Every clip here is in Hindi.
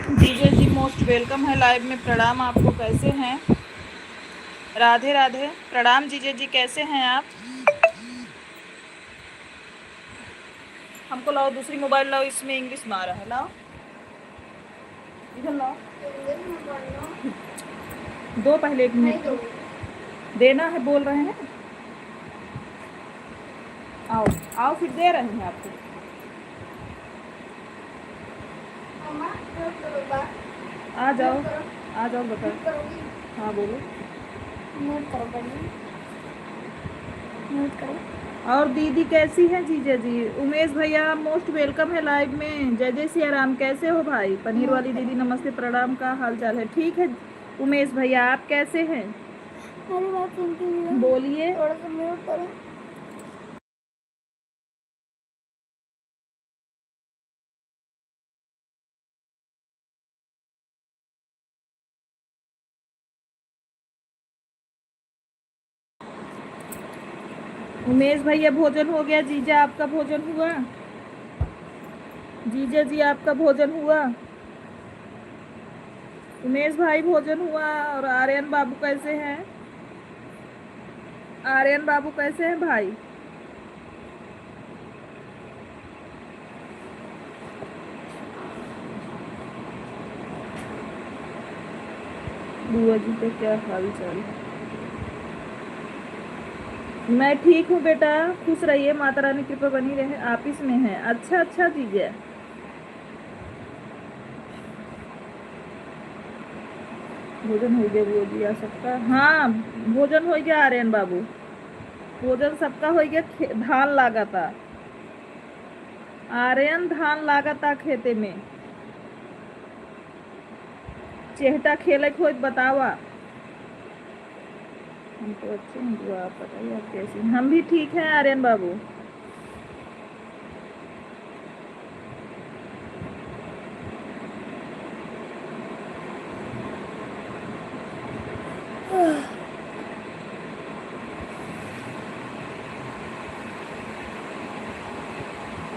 जीजे जी मोस्ट वेलकम है लाइव में। प्रणाम आपको, कैसे हैं? राधे राधे। प्रणाम जीजे जी, कैसे हैं आप? हमको लाओ दूसरी मोबाइल लाओ, इसमें इंग्लिश में आ रहा है। लाओ इधर लाओ। दो पहले 1 मिनट देना है, बोल रहे हैं। आओ आओ, फिर दे रहे हैं आपको। आ जाओ आ जाओ, बताओ। हाँ बोलो। नोट करो पहले, नोट करो। और दीदी कैसी है जीजा जी? उमेश भैया मोस्ट वेलकम है लाइव में। जय जय सिया राम। कैसे हो भाई? पनीर वाली दीदी नमस्ते, प्रणाम। का हाल चाल है? ठीक है उमेश भैया, आप कैसे हैं? मेरी बात सुनती है, बोलिए। थोड़ा सा म्यूट करो। उमेश भैया भोजन हो गया? जीजा आपका भोजन हुआ? जीजा जी आपका भोजन हुआ? उमेश भाई भोजन हुआ? और आर्यन बाबू कैसे हैं? आर्यन बाबू कैसे हैं भाई? बुआ जी का क्या हाल चाल है? मैं ठीक हूँ बेटा, खुश रहिए, माता रानी कृपा बनी रहे। आप इसमें है? अच्छा अच्छा जीजा। भोजन हो गया बुआ जी, आ सकता? हाँ भोजन हो गया आर्यन बाबू, भोजन सबका हो गया। धान लागा था आर्यन, धान लागा था खेते में। चेहटा खेले हो बतावा। हम तो अच्छे हैं दुआ, आप बताइए आप कैसे हैं? हम भी ठीक हैं आर्यन बाबू।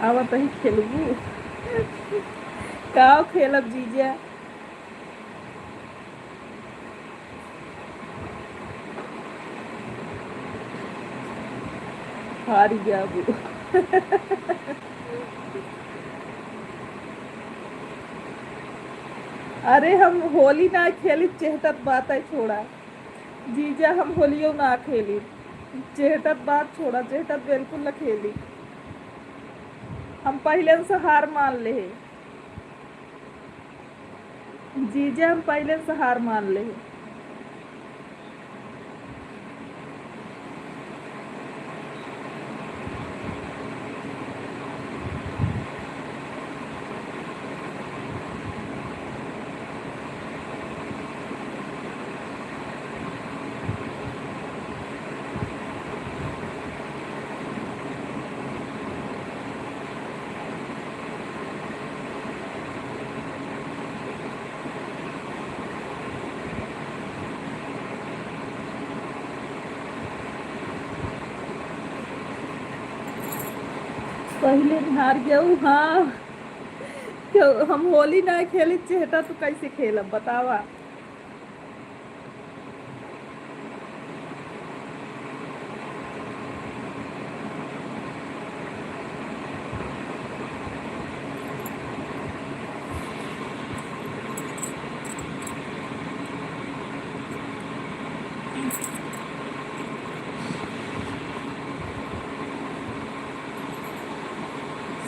आवा तही खेलबू। काव खेलब जीजा? हार गया बू। अरे हम होली ना खेली, चेहटत बात है छोड़ा। जीजा हम होलियो ना खेली, चेहटत बात छोड़ा, चेहटत बिल्कुल न खेली। हम पहले से हार मान ले। जीजा हम पहले से हार मान ले। पहले हार गया हूँ, हाँ। क्यों हम होली ना खेली, चेहटा तो कैसे खेलब बतावा?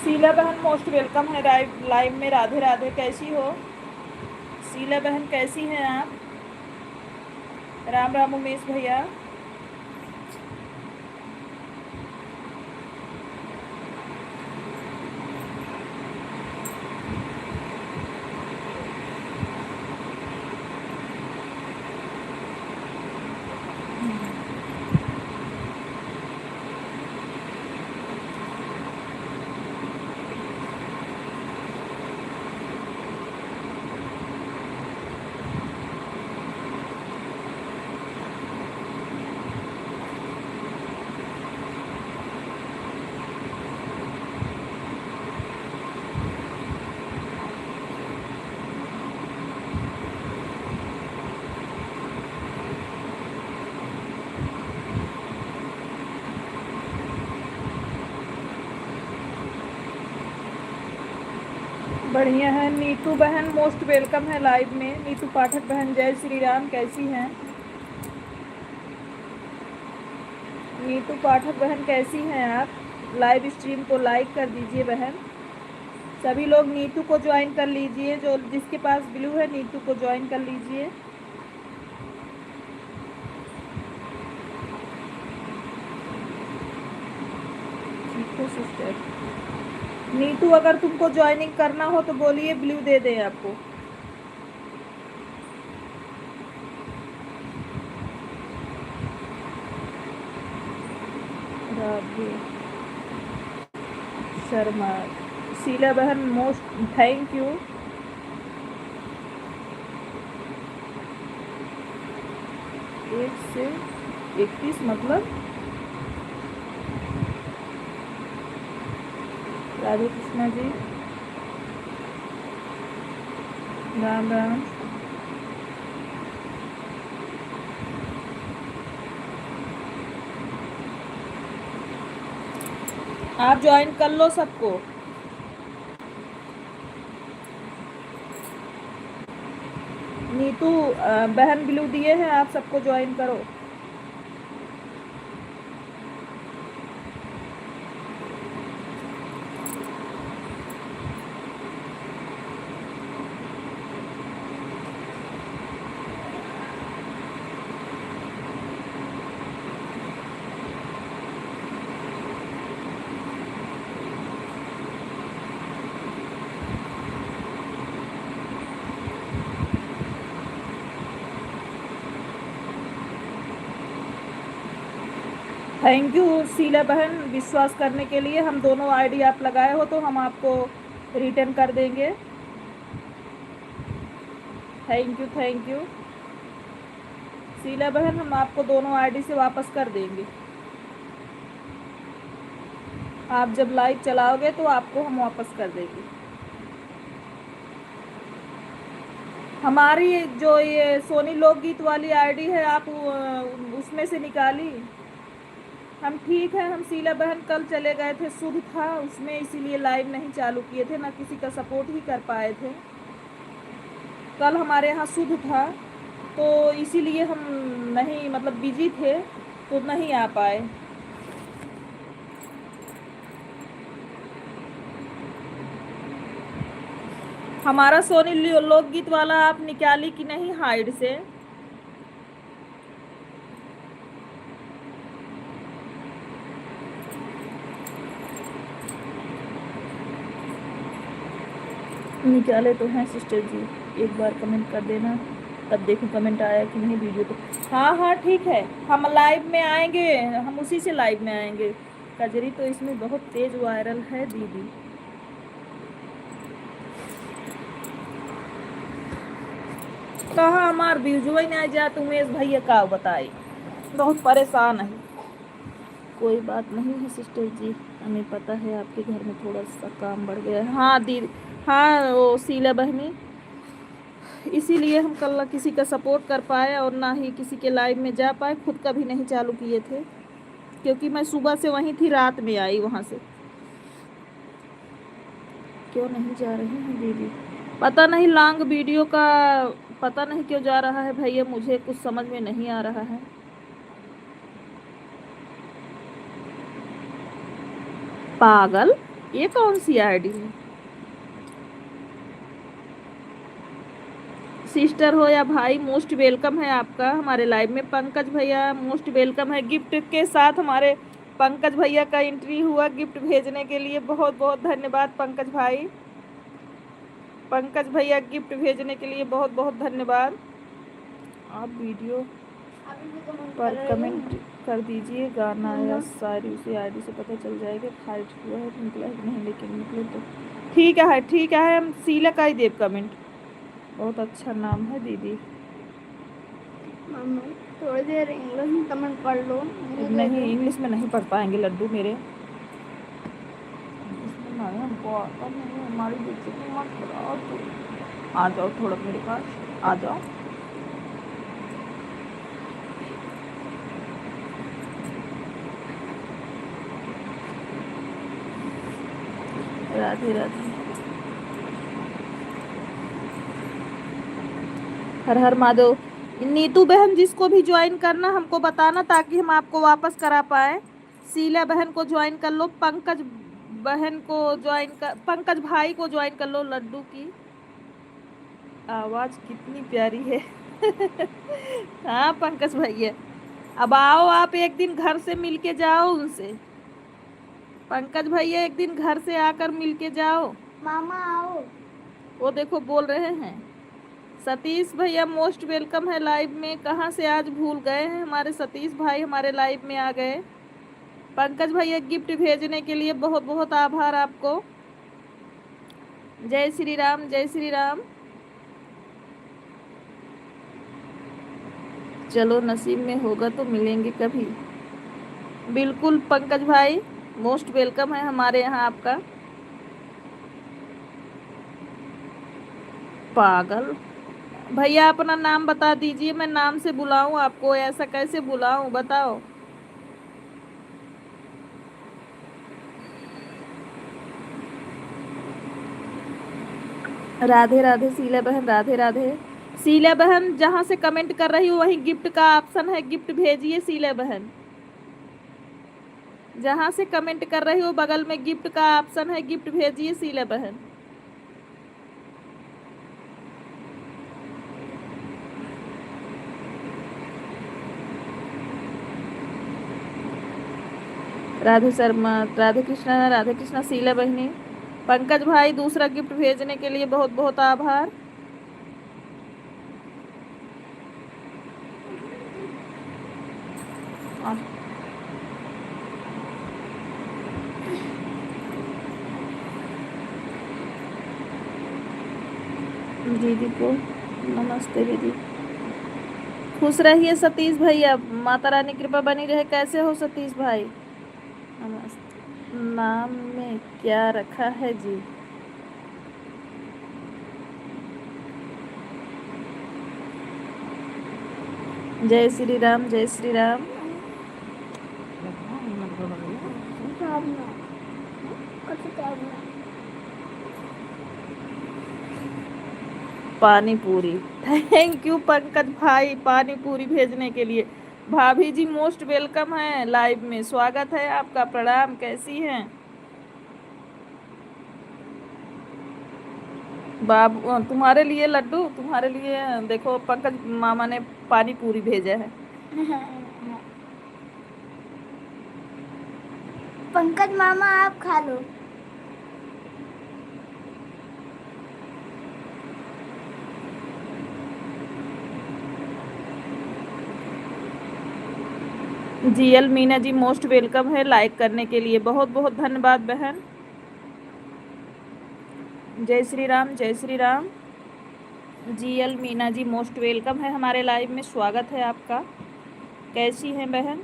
शीला बहन मोस्ट वेलकम है लाइव में। राधे राधे, कैसी हो शीला बहन? कैसी हैं आप? राम राम उमेश भैया। बढ़िया है। नीतू बहन मोस्ट वेलकम है लाइव में। नीतू पाठक बहन जय श्री राम, कैसी हैं? नीतू पाठक बहन कैसी हैं आप? लाइव स्ट्रीम को लाइक कर दीजिए बहन। सभी लोग नीतू को ज्वाइन कर लीजिए, जो जिसके पास ब्लू है नीतू को ज्वाइन कर लीजिए। ठीक है सिस्टर। नीतू अगर तुमको ज्वाइनिंग करना हो तो बोलिए, ब्लू दे दें आपको। राधे शर्मा, शीला बहन मोस्ट थैंक यू। एक से 31 मतलब? राधे कृष्णा जी, राम राम। आप ज्वाइन कर लो सबको। नीतू बहन ब्लू दिए हैं, आप सबको ज्वाइन करो। थैंक यू शीला बहन, विश्वास करने के लिए। हम दोनों आईडी आप लगाए हो तो हम आपको रिटर्न कर देंगे। थैंक यू शीला बहन, हम आपको दोनों आईडी से वापस कर देंगे। आप जब लाइव चलाओगे तो आपको हम वापस कर देंगे। हमारी जो ये सोनी लोकगीत वाली आईडी है, आप उसमें से निकाली। हम ठीक है। हम शीला बहन कल चले गए थे, शुभ था उसमें, इसीलिए लाइव नहीं चालू किए थे, ना किसी का सपोर्ट ही कर पाए थे। कल हमारे यहाँ शुभ था तो इसीलिए हम नहीं, मतलब बिजी थे तो नहीं आ पाए। हमारा सोनी लोकगीत वाला आप निकाली कि नहीं हाइड से? निकाले तो हैं सिस्टर जी, एक बार कमेंट कर देना, तब देखो कमेंट आया कि नहीं वीडियो पे। हाँ ठीक है, हम लाइव में आएंगे, हम उसी से लाइव में आएंगे। कजरी तो इसमें बहुत तेज वायरल है दीदी। कहाँ हमार व्यूजो ही नहीं जात उमेश भैया, का बताई, बहुत परेशान है। कोई बात नहीं है सिस्टर जी, हमें पता है आपके घर में थोड़ा सा काम बढ़ गया है। हाँ दीदी, हाँ वो शीला बहनी, इसीलिए हम कल किसी का सपोर्ट कर पाए और ना ही किसी के लाइव में जा पाए। खुद का भी नहीं चालू किए थे क्योंकि मैं सुबह से वहीं थी, रात में आई वहाँ से। क्यों नहीं जा रहे हैं दीदी? पता नहीं, लॉन्ग वीडियो का पता नहीं क्यों जा रहा है भैया, मुझे कुछ समझ में नहीं आ रहा है। पागल, ये कौन सी आईडी है? सिस्टर हो या भाई, मोस्ट वेलकम है आपका हमारे लाइव में। पंकज भैया मोस्ट वेलकम है। गिफ्ट के साथ हमारे पंकज भैया का एंट्री हुआ गिफ्ट भेजने के लिए। बहुत बहुत धन्यवाद पंकज भाई। पंकज भैया गिफ्ट भेजने के लिए बहुत बहुत धन्यवाद। आप वीडियो पर कमेंट कर दीजिए, गाना या शायरी उसी आईडी से पता चल जाएगा। खारिज हुआ है तो निकला है नहीं, लेकिन निकले तो ठीक है। हम शीला का ही देव कमेंट, बहुत अच्छा नाम है दीदी। मम्मी थोड़ी देर इंग्लिश में कमेंट पढ़ लो। नहीं, इंग्लिश में नहीं पढ़ पाएंगे लड्डू मेरे, इसमें नहीं हमको आता नहीं। हमारी बेइज्जती मत कराओ तो आ जाओ थोड़ा मेरे पास, आ जाओ। राधे राधे। हर हर महादेव। नीतू बहन जिसको भी ज्वाइन करना हमको बताना ताकि हम आपको वापस करा पाए। शीला बहन को ज्वाइन कर लो, पंकज बहन को ज्वाइन कर, पंकज भाई को ज्वाइन कर लो। लड्डू की आवाज कितनी प्यारी है। हाँ पंकज भैया, अब आओ आप एक दिन घर से मिल के जाओ उनसे। पंकज भैया एक दिन घर से आकर मिल के जाओ। मामा आओ। वो देखो बोल रहे हैं। सतीश भैया मोस्ट वेलकम है लाइव में। कहाँ से आज भूल गए हैं हमारे सतीश भाई, हमारे लाइव में आ गए। पंकज भैया गिफ्ट भेजने के लिए बहुत बहुत आभार आपको। जय श्री राम, जय श्री राम। चलो नसीब में होगा तो मिलेंगे कभी। बिल्कुल पंकज भाई, मोस्ट वेलकम है हमारे यहाँ आपका। पागल भैया अपना नाम बता दीजिए, मैं नाम से बुलाऊं आपको, ऐसा कैसे बुलाऊं बताओ। राधे राधे शीला बहन, राधे राधे। शीला बहन जहां से कमेंट कर रही हो वहीं गिफ्ट का ऑप्शन है, गिफ्ट भेजिए शीला बहन। जहां से कमेंट कर रही हो बगल में गिफ्ट का ऑप्शन है, गिफ्ट भेजिए शीला बहन। राधे शर्मा, राधे कृष्णा शीला बहनी। पंकज भाई दूसरा गिफ्ट भेजने के लिए बहुत बहुत आभार। दीदी को नमस्ते दीदी। खुश रहिए सतीश भैया, माता रानी कृपा बनी रहे। कैसे हो सतीश भाई? नमस्ते। नाम में क्या रखा है जी? जय श्री राम, जय श्री राम। पानी पूरी, थैंक यू पंकज भाई पानी पूरी भेजने के लिए। भाभी जी मोस्ट वेलकम है लाइव में, स्वागत है आपका, प्रणाम। कैसी हैं बाबू? तुम्हारे लिए लड्डू, तुम्हारे लिए देखो पंकज मामा ने पानी पूरी भेजा है। पंकज मामा आप खा लो। GL Meena ji most welcome है, लाइक करने के लिए बहुत बहुत धन्यवाद बहन। जय श्री राम, जय Shri Ram. GL Meena ji most welcome है हमारे लाइव में, स्वागत है आपका। कैसी हैं बहन?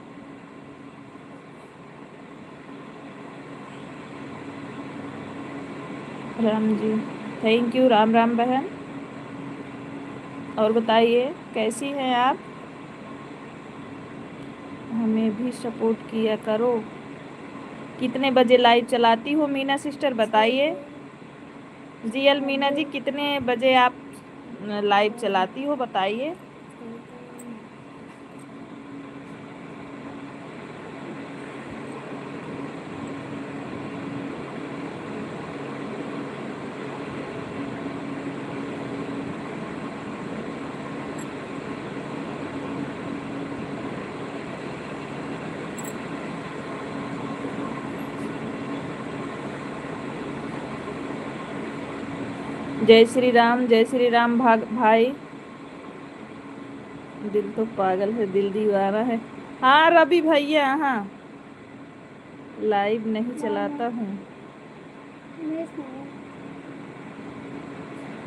Ram ji, thank you. राम राम बहन। और बताइए कैसी हैं आप? हमें भी सपोर्ट किया करो। कितने बजे लाइव चलाती हो मीना सिस्टर बताइए। जीएल मीना जी कितने बजे आप लाइव चलाती हो बताइए। जय श्री राम, जय श्री राम भाई। दिल तो पागल है, दिल दीवाना है। हाँ रवि भैया, हाँ लाइव नहीं चलाता हूँ।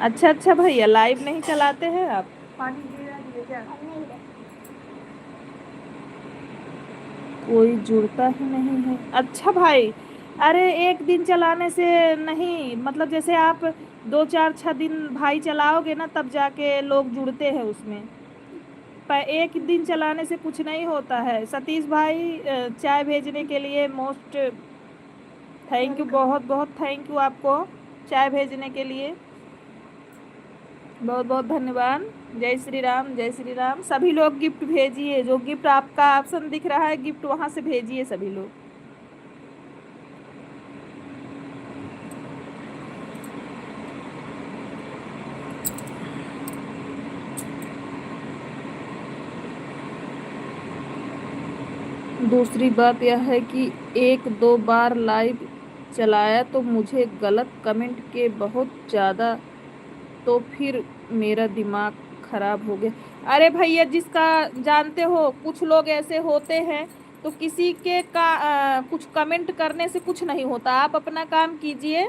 अच्छा अच्छा भैया, लाइव नहीं चलाते हैं आप? पानी दे क्या? कोई जुड़ता ही नहीं है। अच्छा भाई, अरे एक दिन चलाने से नहीं, मतलब जैसे आप 2 4 6 दिन भाई चलाओगे ना तब जाके लोग जुड़ते हैं उसमें। पर एक दिन चलाने से कुछ नहीं होता है। सतीश भाई चाय भेजने के लिए मोस्ट थैंक यू, बहुत बहुत थैंक यू आपको चाय भेजने के लिए। बहुत बहुत धन्यवाद। जय श्री राम, जय श्री राम। सभी लोग गिफ्ट भेजिए, जो गिफ्ट आपका ऑप्शन दिख रहा है गिफ्ट वहां से भेजिए सभी लोग। दूसरी बात यह है कि एक दो बार लाइव चलाया तो मुझे गलत कमेंट के बहुत ज़्यादा, तो फिर मेरा दिमाग खराब हो गया। अरे भैया, जिसका जानते हो कुछ लोग ऐसे होते हैं, तो किसी के कुछ कमेंट करने से कुछ नहीं होता। आप अपना काम कीजिए,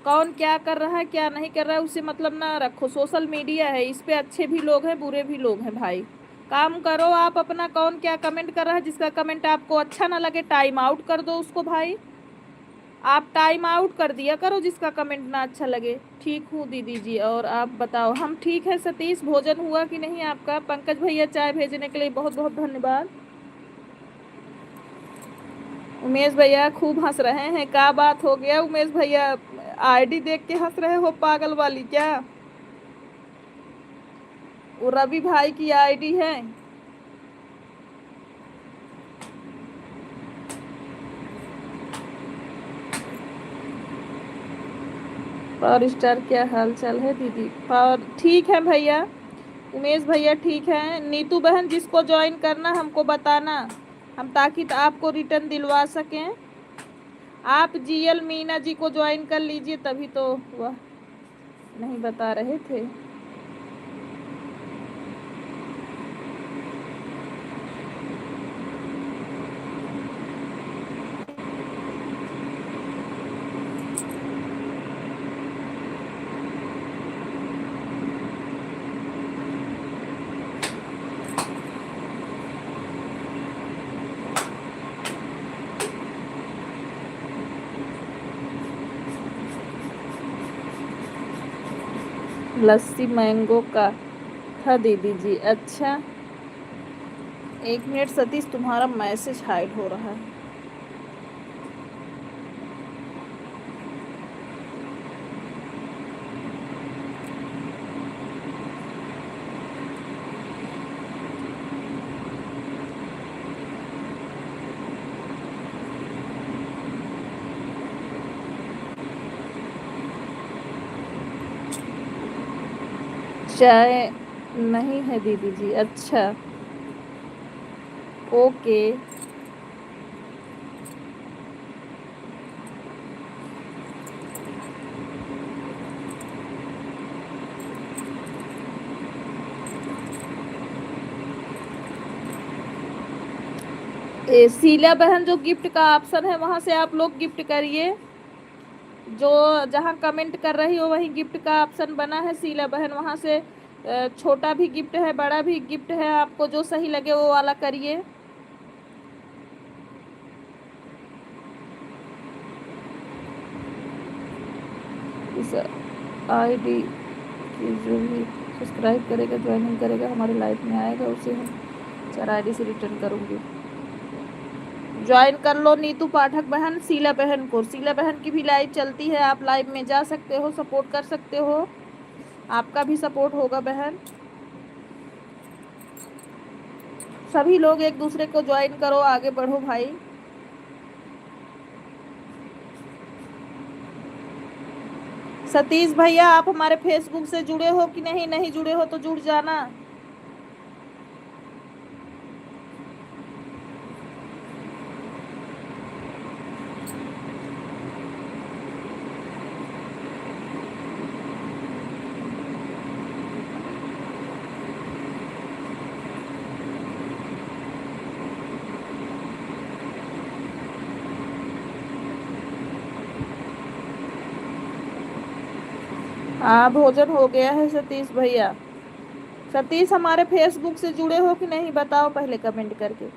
कौन क्या कर रहा है क्या नहीं कर रहा है उससे मतलब ना रखो। सोशल मीडिया है, इस पे अच्छे भी लोग हैं बुरे भी लोग हैं भाई। काम करो आप अपना, कौन क्या कमेंट कर रहा है, जिसका कमेंट आपको अच्छा ना लगे टाइम आउट कर दो उसको भाई। आप टाइम आउट कर दिया करो जिसका कमेंट ना अच्छा लगे। ठीक हूँ दीदी जी, और आप बताओ। हम ठीक है सतीश, भोजन हुआ कि नहीं आपका? पंकज भैया चाय भेजने के लिए बहुत बहुत धन्यवाद। उमेश भैया खूब हंस रहे हैं, क्या बात हो गया उमेश भैया? आईडी देख के हंस रहे हो पागल वाली क्या? वो रवि भाई की आईडी है। पावर स्टार क्या हाल चाल है दीदी? पावर ठीक है भैया। उमेश भैया ठीक है। नीतू बहन, जिसको ज्वाइन करना हमको बताना, हम ताकि आपको रिटर्न दिलवा सकें। आप जीएल मीना जी को ज्वाइन कर लीजिए, तभी तो वह नहीं बता रहे थे। लस्सी मैंगो का था दीदी जी। अच्छा, एक मिनट सतीश, तुम्हारा मैसेज हाइड हो रहा है। चाय नहीं है दीदी जी। अच्छा, ओके। शीला बहन, जो गिफ्ट का ऑप्शन है वहां से आप लोग गिफ्ट करिए। जो जहां कमेंट कर रही हो वही गिफ्ट का ऑप्शन बना है शीला बहन, वहां से छोटा भी गिफ्ट है बड़ा भी गिफ्ट है, आपको जो सही लगे वो वाला करिए। इस आईडी की जो भी सब्सक्राइब करेगा ज्वाइनिंग करेगा हमारे लाइफ में आएगा, उसे हम 4 आईडी से रिटर्न करूँगी। ज्वाइन कर लो नीतू पाठक बहन, शीला बहन को। शीला बहन की भी लाइव चलती है, आप लाइव में जा सकते हो, सपोर्ट कर सकते हो, आपका भी सपोर्ट होगा बहन। सभी लोग एक दूसरे को ज्वाइन करो, आगे बढ़ो भाई। सतीश भैया, आप हमारे फेसबुक से जुड़े हो कि नहीं? नहीं जुड़े हो तो जुड़ जाना। हाँ, भोजन हो गया है सतीश भैया। सतीश, हमारे फेसबुक से जुड़े हो कि नहीं बताओ पहले कमेंट करके।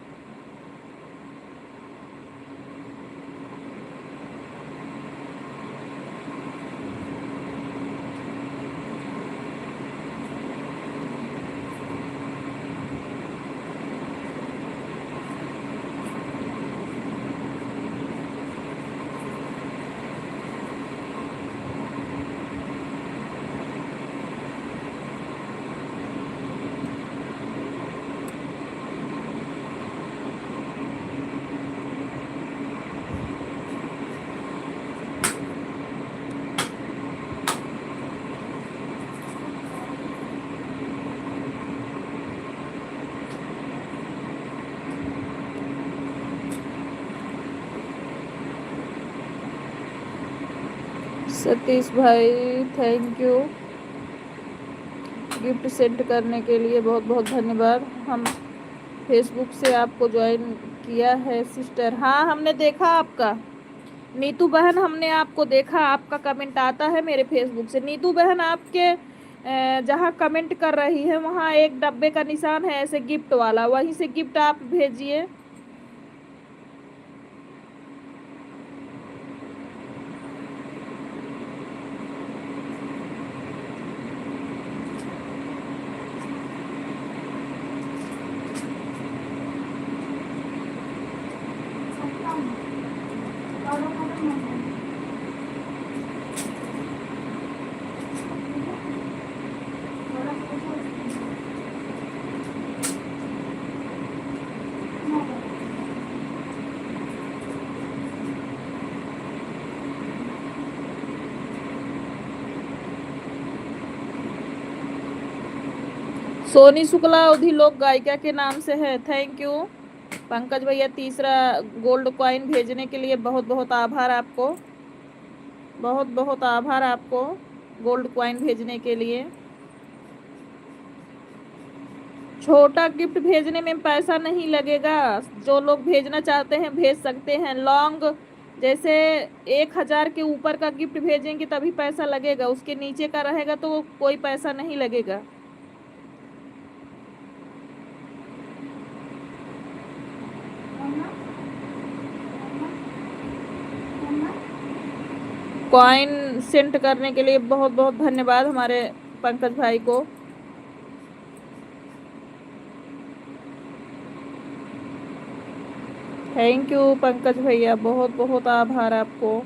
सतीश भाई थैंक यू गिफ्ट सेंड करने के लिए, बहुत बहुत धन्यवाद। हम फेसबुक से आपको ज्वाइन किया है सिस्टर। हाँ हमने देखा आपका, नीतू बहन हमने आपको देखा, आपका कमेंट आता है मेरे फेसबुक से। नीतू बहन आपके जहाँ कमेंट कर रही है वहाँ एक डब्बे का निशान है ऐसे गिफ्ट वाला, वहीं से गिफ्ट आप भेजिए। सोनी शुक्ला अवधि लोक गायिका के नाम से है, थैंक यू। पंकज भैया तीसरा गोल्ड कॉइन भेजने के लिए बहुत बहुत आभार आपको, बहुत बहुत आभार आपको गोल्ड कॉइन भेजने के लिए। छोटा गिफ्ट भेजने में पैसा नहीं लगेगा, जो लोग भेजना चाहते हैं भेज सकते हैं। लॉन्ग जैसे 1,000 के ऊपर का गिफ्ट भेजेंगे तभी पैसा लगेगा, उसके नीचे का रहेगा तो कोई पैसा नहीं लगेगा। कॉइन सेंड करने के लिए बहुत बहुत धन्यवाद हमारे पंकज भाई को। थैंक यू पंकज भैया, बहुत बहुत आभार आपको।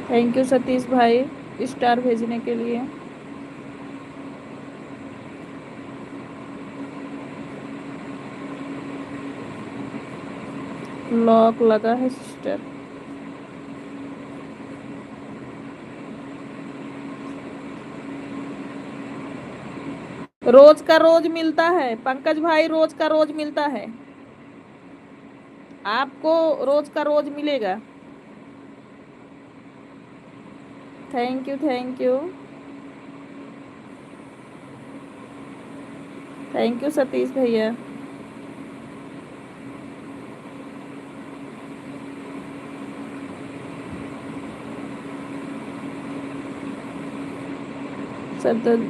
थैंक यू सतीश भाई स्टार भेजने के लिए। लॉक लगा है सिस्टर। रोज का रोज मिलता है पंकज भाई, रोज का रोज मिलता है, आपको रोज का रोज मिलेगा। Thank you thank you thank you Satish भैया।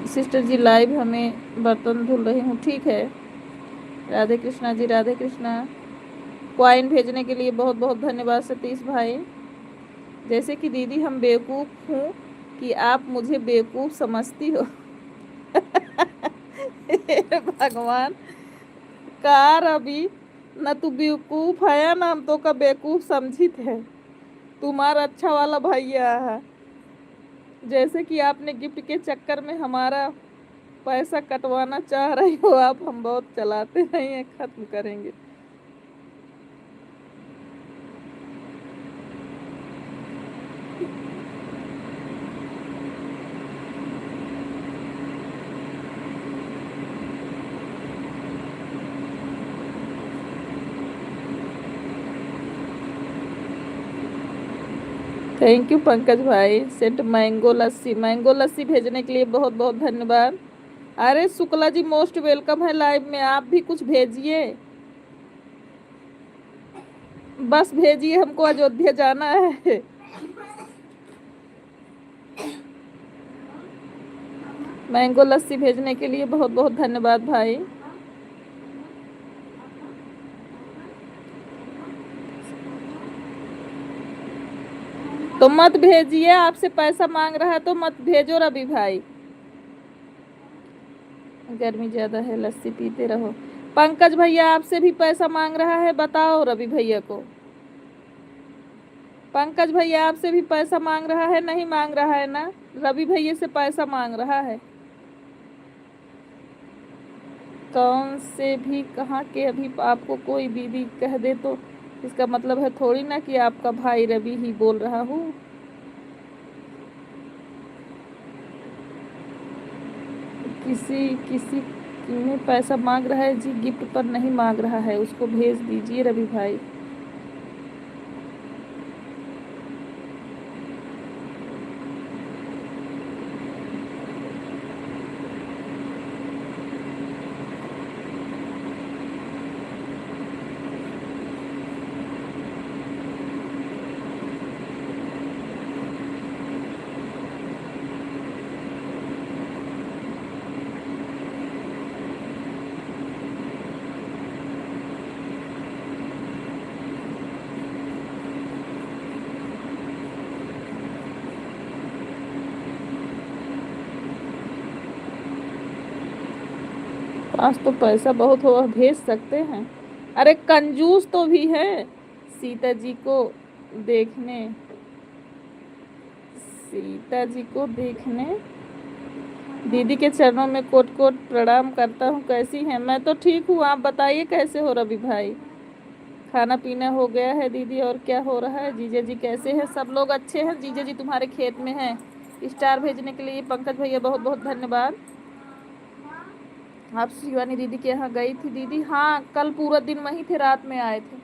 सिस्टर जी लाइव हमें बर्तन धुल रही हूँ, ठीक है। राधे कृष्णा जी, राधे कृष्णा। कॉइन भेजने के लिए बहुत बहुत धन्यवाद सतीश भाई। जैसे कि दीदी हम बेवकूफ़ हूँ कि आप मुझे बेवकूफ़ समझती हो। हे भगवान, कार अभी न तू बेवकूफ़ है ना हम तो का बेवकूफ़ समझी थे। तुम्हारा अच्छा वाला भैया है, जैसे कि आपने गिफ्ट के चक्कर में हमारा पैसा कटवाना चाह रही हो आप, हम बहुत चलाते नहीं हैं, खत्म करेंगे। थैंक यू पंकज भाई। सेंट मैंगो लस्सी, मैंगो लस्सी भेजने के लिए बहुत बहुत धन्यवाद। अरे शुक्ला जी मोस्ट वेलकम है लाइव में, आप भी कुछ भेजिए, बस भेजिए, हमको अयोध्या जाना है। मैंगो लस्सी भेजने के लिए बहुत बहुत धन्यवाद भाई। तो मत भेजिए, आपसे पैसा मांग रहा है तो मत भेजो रवि भाई, गर्मी ज्यादा है लस्सी पीते रहो। पंकज भैया आपसे भी पैसा मांग रहा है, बताओ रवि भैया को। पंकज भैया आपसे भी पैसा मांग रहा है, नहीं मांग रहा है ना? रवि भैया से पैसा मांग रहा है। कौन से भी कहाँ के, अभी आपको कोई दीदी कह दे तो इसका मतलब है थोड़ी ना कि आपका भाई रवि ही बोल रहा हूँ। किसी किसी में पैसा मांग रहा है जी, गिफ्ट पर नहीं मांग रहा है, उसको भेज दीजिए रवि भाई। पास तो पैसा बहुत हो, भेज सकते हैं। अरे कंजूस तो भी है। सीता जी को देखने, सीता जी को देखने दीदी के चरणों में कोट कोट प्रणाम करता हूँ। कैसी हैं? मैं तो ठीक हूँ, आप बताइए कैसे हो रवि भाई? खाना पीना हो गया है दीदी? और क्या हो रहा है? जीजा जी कैसे हैं? सब लोग अच्छे हैं? जीजा जी तुम्हारे खेत में हैं। स्टार भेजने के लिए पंकज भैया बहुत बहुत धन्यवाद। आप शिवानी दीदी के यहाँ गई थी दीदी? हाँ, कल पूरा दिन वहीं थे, रात में आए थे।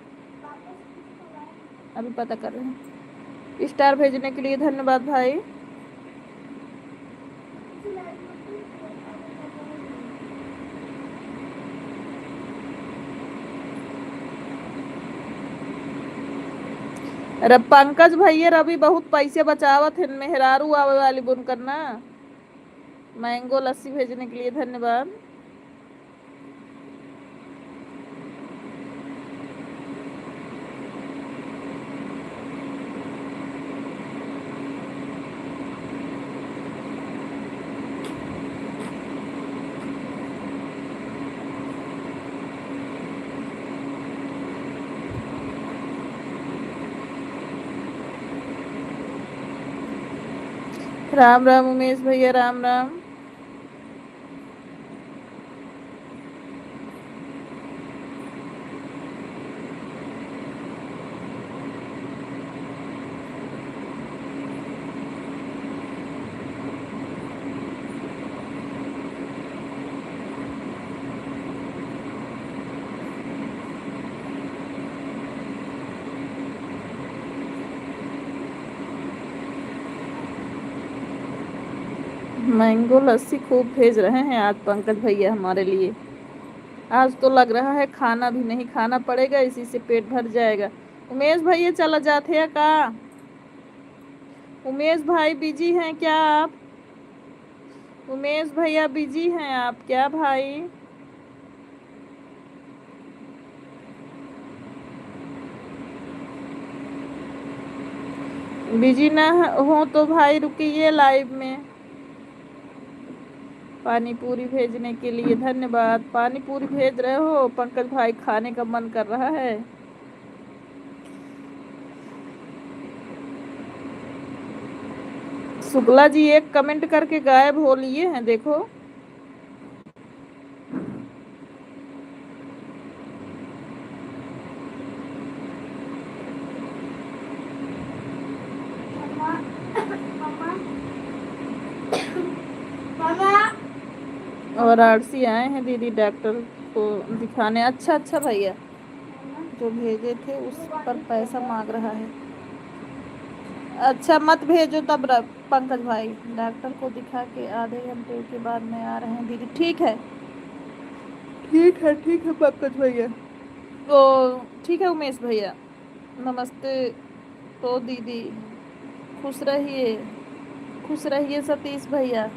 अभी पता कर रहे हैं। स्टार भेजने के लिए धन्यवाद भाई। अरे पंकज भैया रवि बहुत पैसे बचावत है, मेहरारू आवे वाली बुन करना। मैंगो लस्सी भेजने के लिए धन्यवाद। राम राम उमेश भैया, राम राम। मैंगो लस्सी खूब भेज रहे हैं आज पंकज भैया हमारे लिए। आज तो लग रहा है खाना भी नहीं खाना पड़ेगा, इसी से पेट भर जाएगा। उमेश भैया चला जाते हैं का? उमेश भाई बिजी हैं क्या आप? उमेश भैया बिजी हैं आप क्या भाई? बिजी ना हो तो भाई रुकिए लाइव में। पानी पूरी भेजने के लिए धन्यवाद। पानी पूरी भेज रहे हो पंकज भाई? खाने का मन कर रहा है। शुक्ला जी एक कमेंट करके गायब हो लिए हैं, देखो। और आरसी आए हैं दीदी डॉक्टर को दिखाने। अच्छा अच्छा भैया, जो भेजे थे उस पर पैसा मांग रहा है। अच्छा मत भेजो तब पंकज भाई, डॉक्टर को दिखा के आधे घंटे के बाद में आ रहे हैं दीदी। ठीक है, ठीक है पंकज भैया। तो ठीक है उमेश भैया, नमस्ते। तो दीदी खुश रहिए, खुश रहिए। सतीश भैया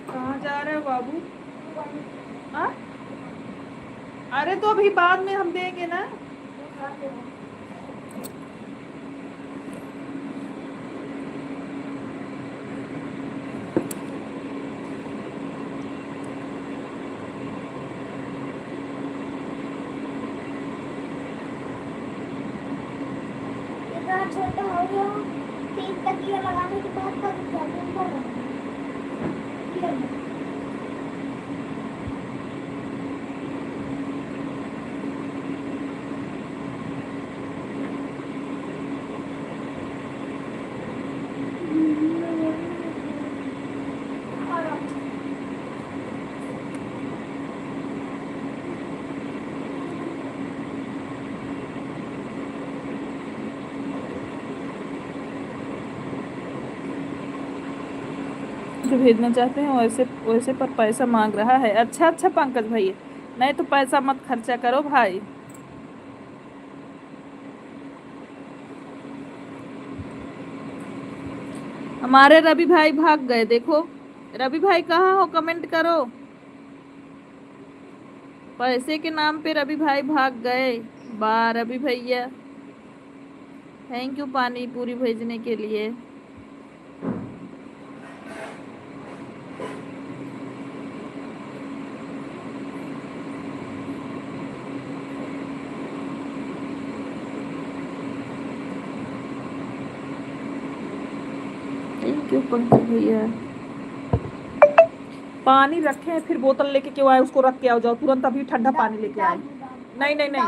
कहाँ जा रहे हो बाबू? हाँ, अरे तो अभी बाद में हम देंगे ना। छोटा हो गया, 3 तकिया लगाने के बाद गिफ्ट भेजना चाहते हैं वैसे वैसे पर पैसा मांग रहा है। अच्छा अच्छा पंकज भैया, नहीं तो पैसा मत खर्चा करो भाई। हमारे रवि भाई भाग गए, देखो रवि भाई कहाँ हो, कमेंट करो। पैसे के नाम पे रवि भाई भाग गए। वाह रवि भैया, थैंक यू पानी पूरी भेजने के लिए। थैंक यू पंकज भैया। पानी रखे हैं फिर बोतल लेके क्यों आए, उसको रख के आओ, जाओ तुरंत अभी ठंडा पानी लेके आए। नहीं नहीं नहीं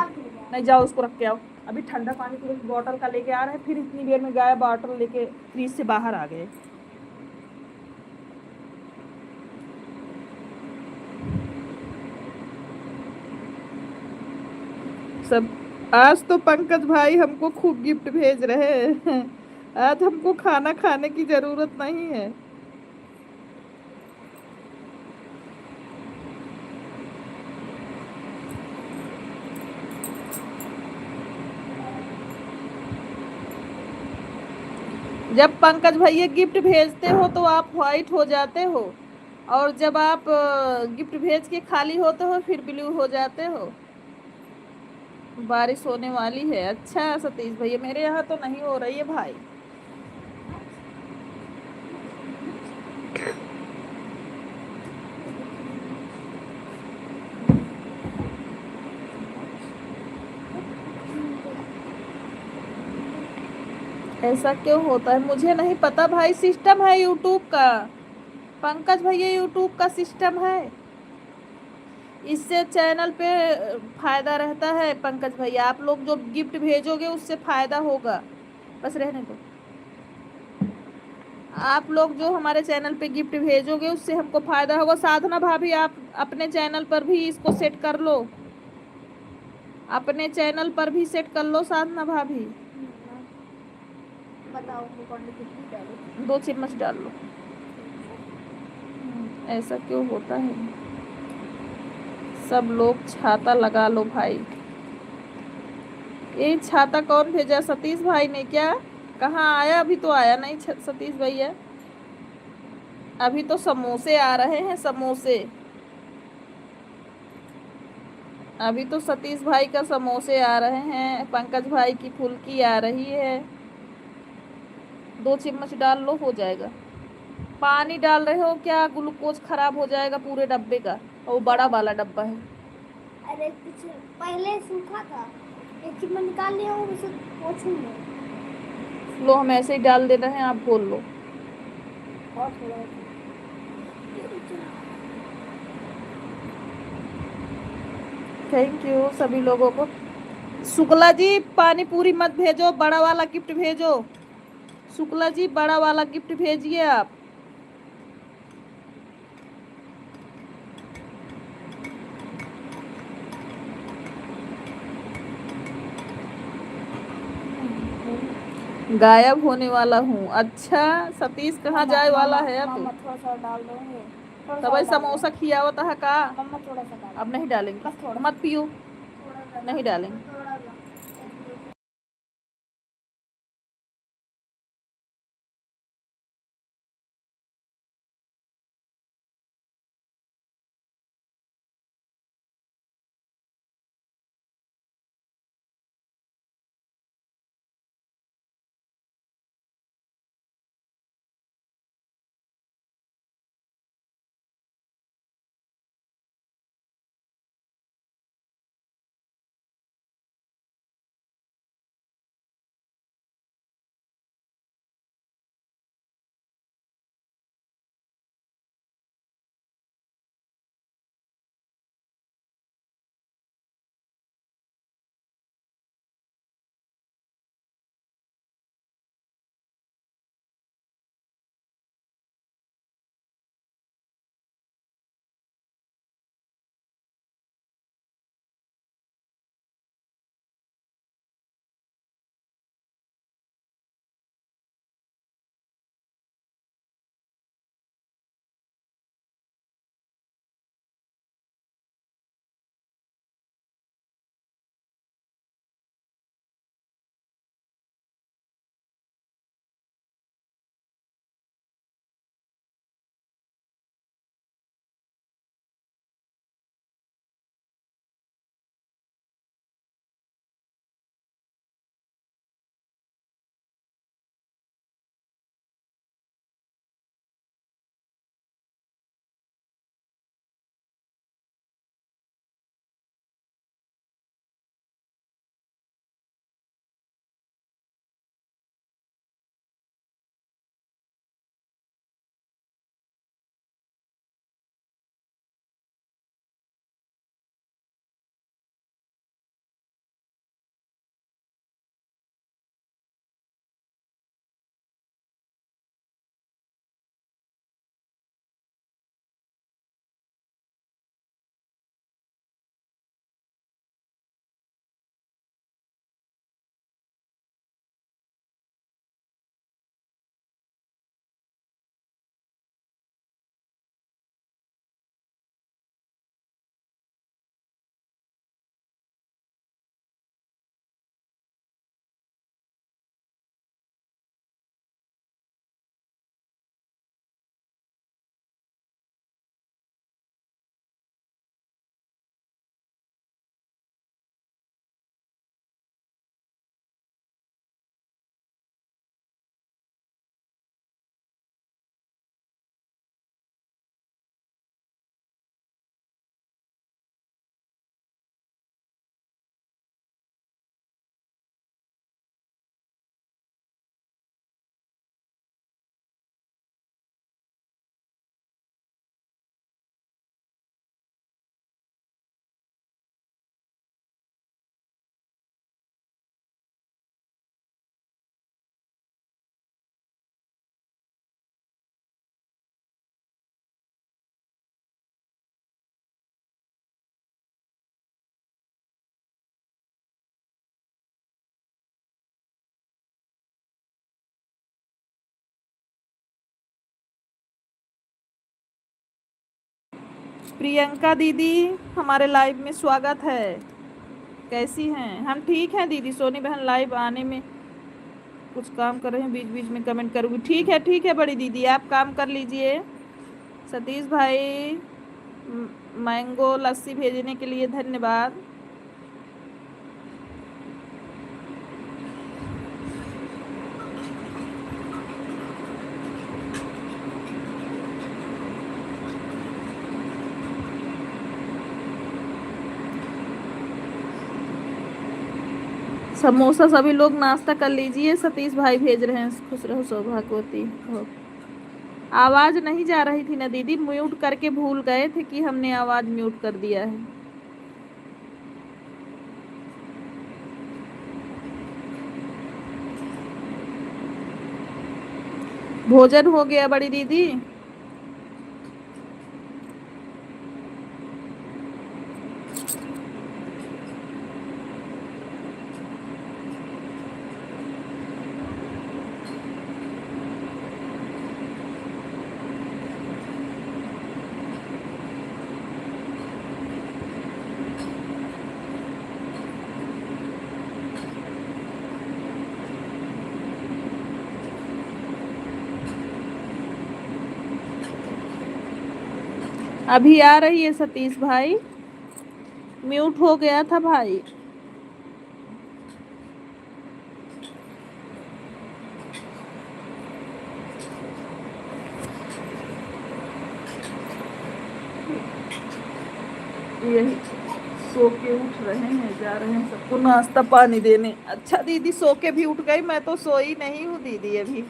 नहीं, जाओ उसको रख के आओ, अभी ठंडा पानी तुरंत बॉटल का लेके आ रहे हैं, फिर इतनी देर में गए बॉटल लेके फ्रीज से बाहर आ गए। सब आज तो पंकज भाई हमको खूब गिफ्ट भेज रहे हैं। आज हमको खाना खाने की जरूरत नहीं है। जब पंकज भैया गिफ्ट भेजते हो तो आप व्हाइट हो जाते हो, और जब आप गिफ्ट भेज के खाली होते हो फिर ब्लू हो जाते हो। बारिश होने वाली है। अच्छा सतीश भैया, मेरे यहाँ तो नहीं हो रही है भाई। ऐसा क्यों होता है मुझे नहीं पता भाई, सिस्टम है यूट्यूब का। पंकज भैया यूट्यूब का सिस्टम है, इससे चैनल पे फायदा रहता है। पंकज भैया आप लोग जो गिफ्ट भेजोगे उससे फायदा होगा, बस रहने दो। आप लोग जो हमारे चैनल पे गिफ्ट भेजोगे उससे हमको फायदा होगा। साधना भाभी आप अपने चैनल पर भी इसको सेट कर लो, अपने चैनल पर भी सेट कर लो साधना भाभी। बताओ कितनी डालूं? 2 चम्मच डाल लो। ऐसा क्यों होता है, सब लोग छाता लगा लो भाई। ये छाता कौन भेजा, सतीश भाई ने क्या? कहाँ आया, अभी तो आया नहीं सतीश भैया, अभी तो समोसे आ रहे हैं समोसे। अभी तो सतीश भाई का समोसे आ रहे हैं, पंकज भाई की फुल्की आ रही है। 2 चम्मच डाल लो, हो जाएगा। पानी डाल रहे हो क्या, ग्लूकोज खराब हो जाएगा पूरे डब्बे का, और वो बड़ा वाला डब्बा है। अरे कुछ पहले सूखा था, एक चम्मच निकाल लिया हूँ, उसे पोछूंगा। लो हम ऐसे ही डाल दे रहे हैं, आप खोल लो। और थोड़ा थैंक यू सभी लोगों को। शुक्ला जी पानी पूरी मत भेजो, बड़ा वाला गिफ्ट भेजो। शुक्ला जी बड़ा वाला गिफ्ट भेजिए आप। गायब होने वाला हूँ, अच्छा सतीश कहाँ जाए वाला है तू? थोड़ा सा डाल दोगे? तब भाई समोसा खियावत है का? मम्मा थोड़ा सा डाल, अब नहीं डालेंगे, बस थोड़ा, मत पियो, थोड़ा सा नहीं डालेंगे। थोड़ा सा। प्रियंका दीदी हमारे लाइव में स्वागत है। कैसी हैं? हम ठीक हैं दीदी। सोनी बहन लाइव आने में कुछ काम कर रहे हैं, बीच बीच में कमेंट करूंगी। ठीक है बड़ी दीदी, आप काम कर लीजिए। सतीश भाई मैंगो लस्सी भेजने के लिए धन्यवाद। समोसा सभी लोग नाश्ता कर लीजिए। सतीश भाई भेज रहे हैं। खुश रहो सौभाग्यवती हो। आवाज नहीं जा रही थी ना दीदी, म्यूट करके भूल गए थे कि हमने आवाज म्यूट कर दिया है। भोजन हो गया बड़ी दीदी? अभी आ रही है सतीश भाई, म्यूट हो गया था भाई। यही सो के उठ रहे हैं, जा रहे हैं सबको नाश्ता पानी देने। अच्छा दीदी सो के भी उठ गई? मैं तो सोई नहीं हूँ दीदी, अभी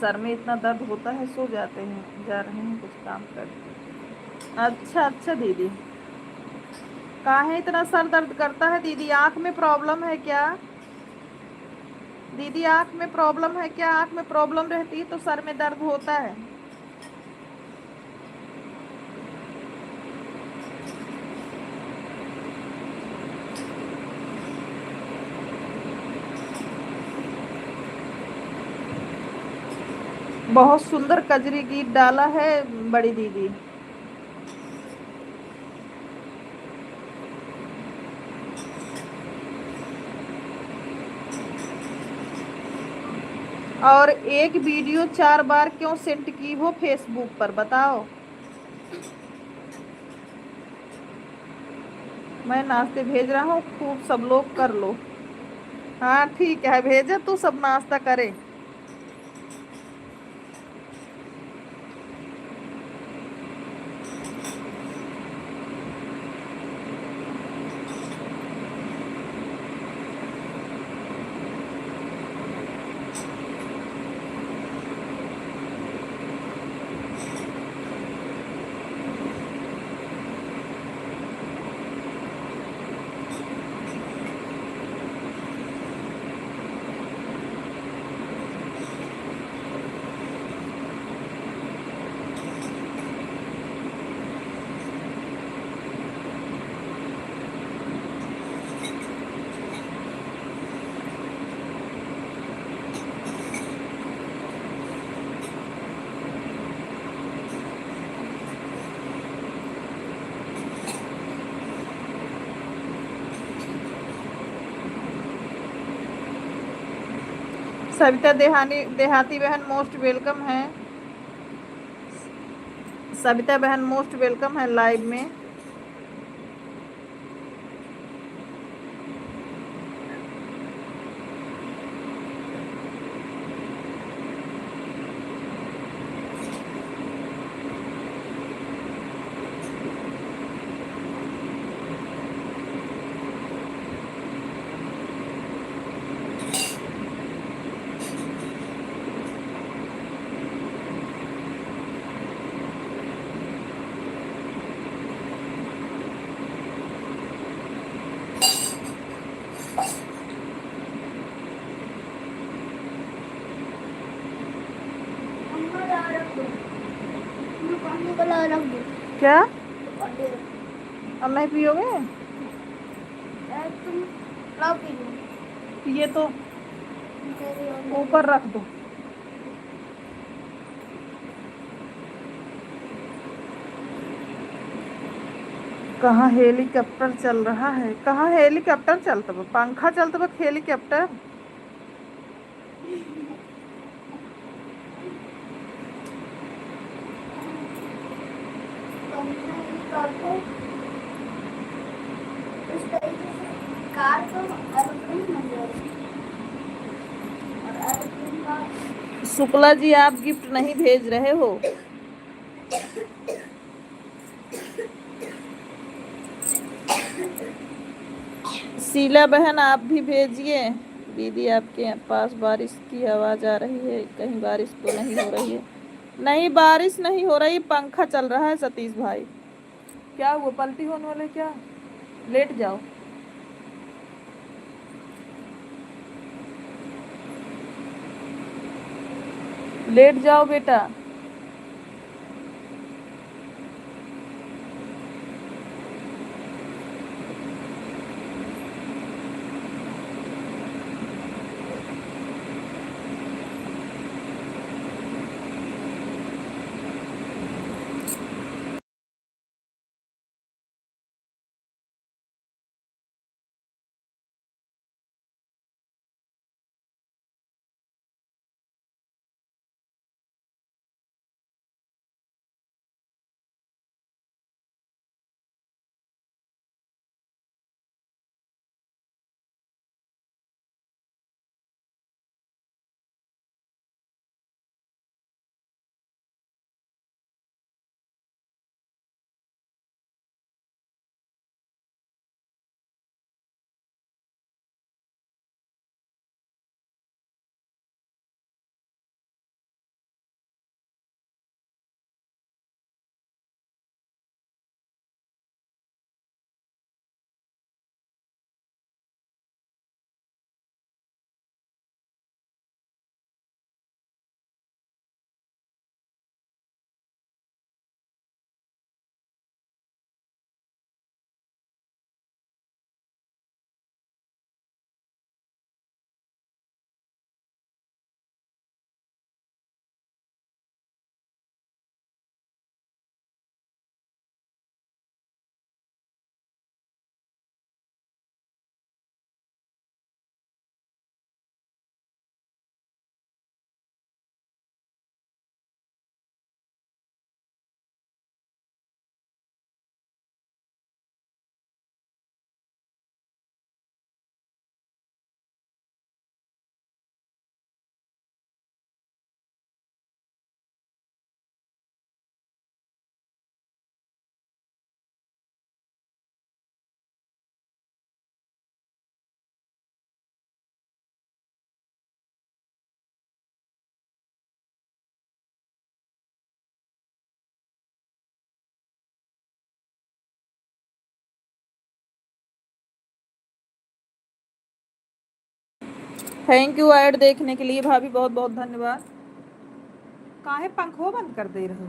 सर में इतना दर्द होता है, सो जाते हैं। जा रहे हैं कुछ काम कर। अच्छा दीदी, काहे इतना सर दर्द करता है दीदी? आंख में प्रॉब्लम है क्या दीदी? आंख में प्रॉब्लम है क्या? आंख में प्रॉब्लम रहती है तो सर में दर्द होता है। बहुत सुंदर कजरी गीत डाला है बड़ी दीदी। और एक वीडियो 4 बार क्यों सेंड की हो फेसबुक पर, बताओ। मैं नाश्ते भेज रहा हूँ, खूब सब लोग कर लो। हाँ ठीक है, भेजे तो सब नाश्ता करे। सविता देहाती बहन मोस्ट वेलकम है। सविता बहन मोस्ट वेलकम है लाइव में। क्या? अब नहीं पियोगे? ये तो ऊपर रख दो। कहाँ हेलीकॉप्टर चल रहा है? कहाँ हेलीकॉप्टर चलता बा? पंखा चलता बा, हेलीकॉप्टर? पंखा हेलीकॉप्टर उस तरीके से कार तो एरोप्लेन बन जाएगी और एरोप्लेन का शुक्ला जी, आप गिफ्ट नहीं भेज रहे हो? शीला बहन, आप भी भेजिए। दीदी, आपके पास बारिश की आवाज़ आ रही है, कहीं बारिश तो नहीं हो रही है? नहीं, बारिश नहीं हो रही, पंखा चल रहा है सतीश भाई। क्या हुआ, पलटी होने वाले क्या? लेट जाओ। लेट जाओ बेटा। थैंक यू ऐड देखने के लिए भाभी, बहुत बहुत धन्यवाद। काहे पंखो बंद कर दे रहे हो?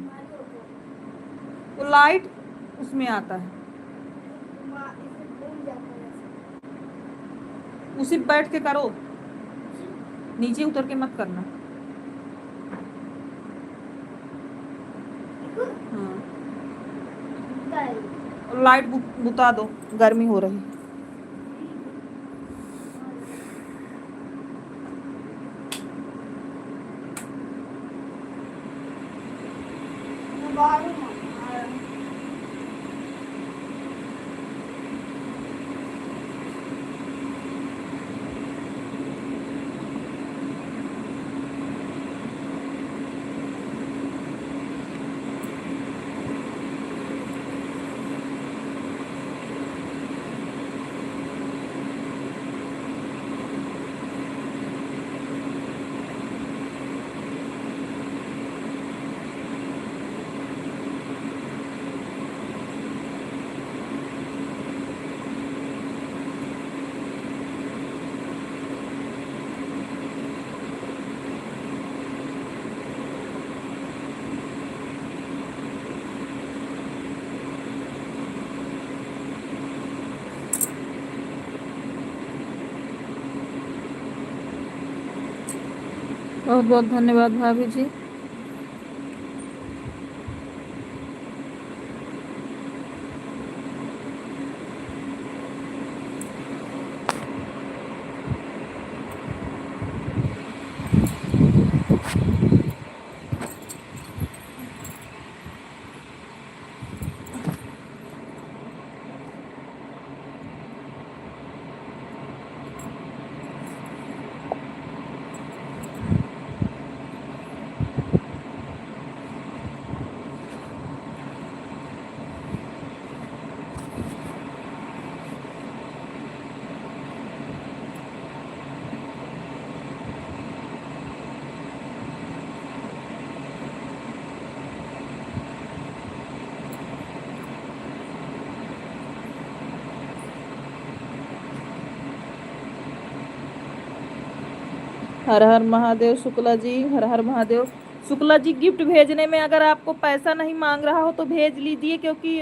वो लाइट उसमें आता है, उसी पे बैठ के करो, नीचे उतर के मत करना। हाँ, और लाइट बुता दो, गर्मी हो रही। बहुत बहुत धन्यवाद भाभी जी। हर हर महादेव शुक्ला जी, हर हर महादेव शुक्ला जी। गिफ्ट भेजने में अगर आपको पैसा नहीं मांग रहा हो तो भेज लीजिए, क्योंकि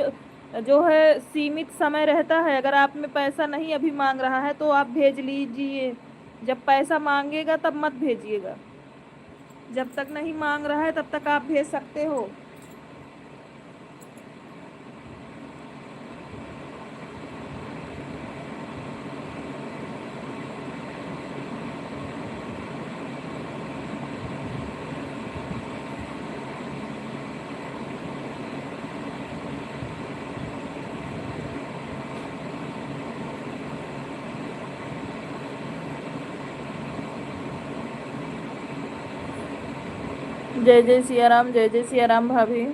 जो है सीमित समय रहता है। अगर आप में पैसा नहीं अभी मांग रहा है तो आप भेज लीजिए, जब पैसा मांगेगा तब मत भेजिएगा। जब तक नहीं मांग रहा है तब तक आप भेज सकते हो। जय जय सिया राम, जय जय सिया राम भाभी।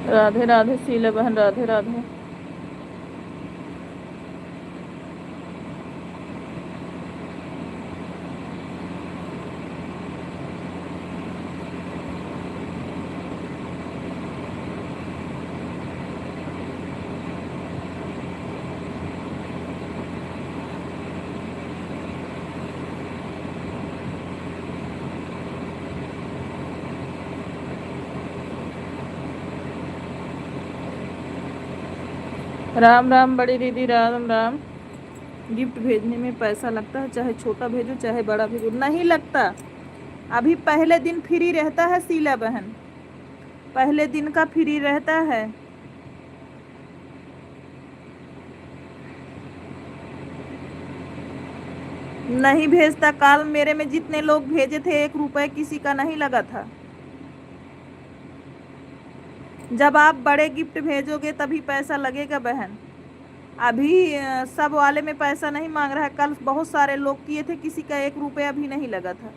राधे राधे शीला बहन, राधे राधे। राम राम बड़ी दीदी, राम राम। गिफ्ट भेजने में पैसा लगता है, चाहे छोटा भेजो चाहे बड़ा भेजो। नहीं लगता, अभी पहले दिन फ्री रहता है शीला बहन, पहले दिन का फ्री रहता है। नहीं भेजता, कल मेरे में जितने लोग भेजे थे 1 रुपए किसी का नहीं लगा था। जब आप बड़े गिफ्ट भेजोगे तभी पैसा लगेगा बहन। अभी सब वाले में पैसा नहीं मांग रहा है। कल बहुत सारे लोग किए थे, किसी का 1 रुपया भी नहीं लगा था।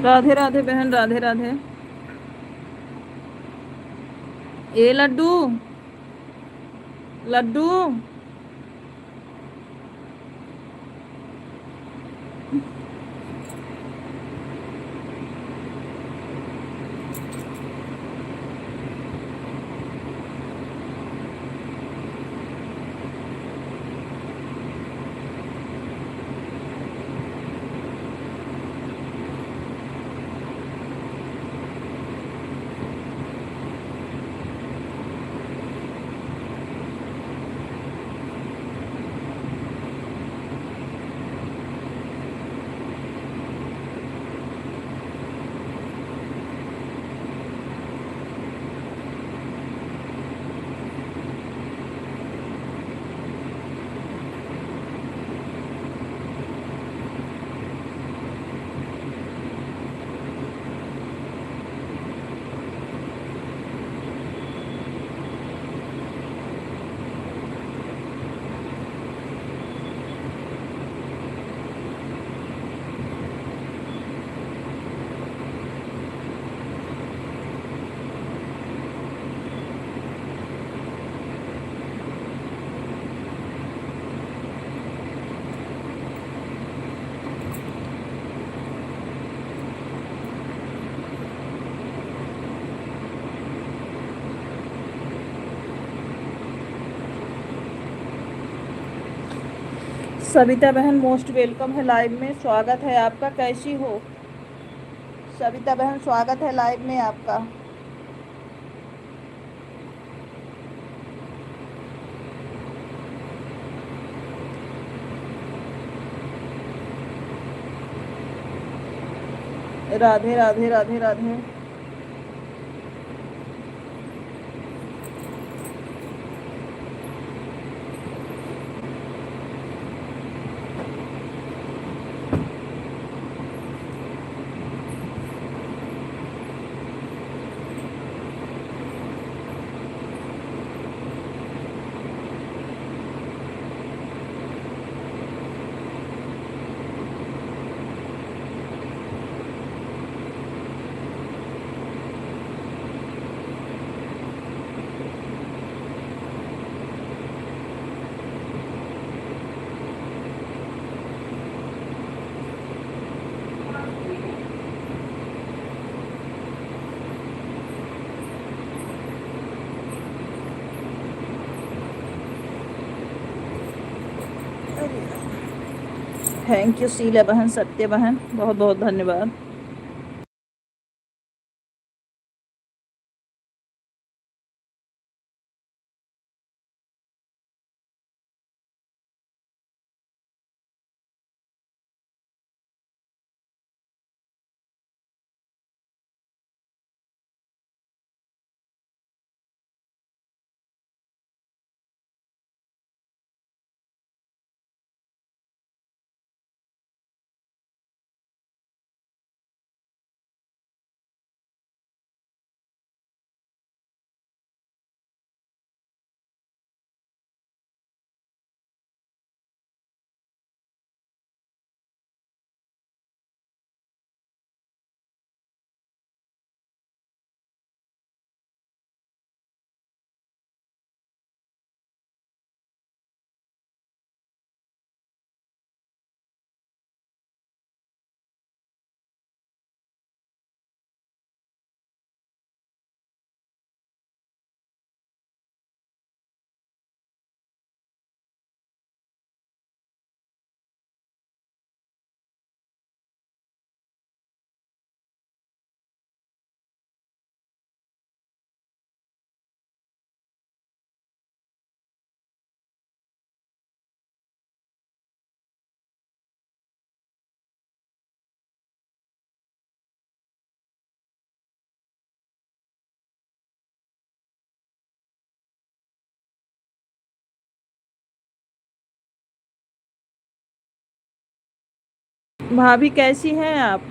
राधे राधे बहन, राधे राधे। ए लड्डू, लड्डू। सविता बहन मोस्ट वेलकम है लाइव में, स्वागत है आपका। कैसी हो सविता बहन? स्वागत है लाइव में आपका। राधे राधे राधे राधे। थैंक यू शीला बहन, सत्य बहन, बहुत बहुत धन्यवाद। भाभी कैसी हैं आप?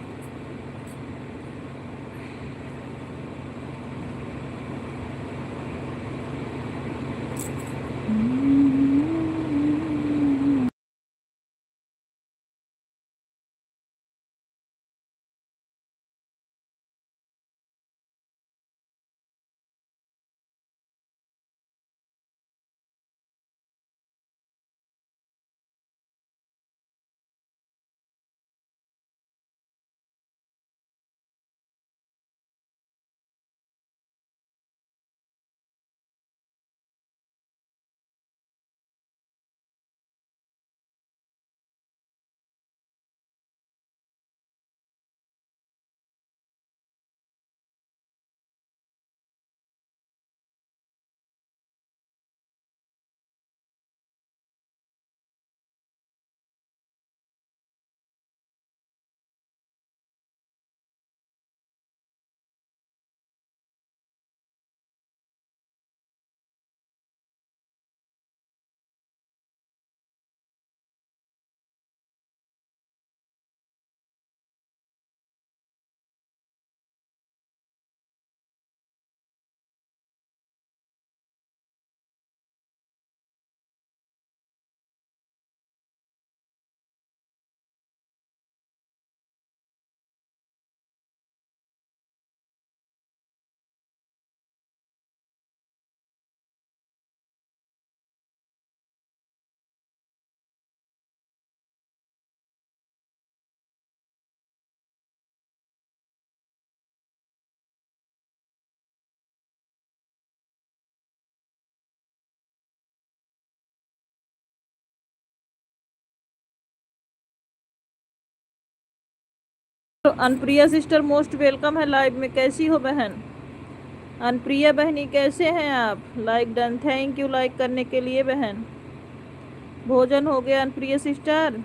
अनप्रिया सिस्टर मोस्ट वेलकम है लाइव में। कैसी हो बहन? अनप्रिया बहनी कैसे हैं आप? Like done, thank you like करने के लिए बहन। भोजन हो गया Anpriya sister?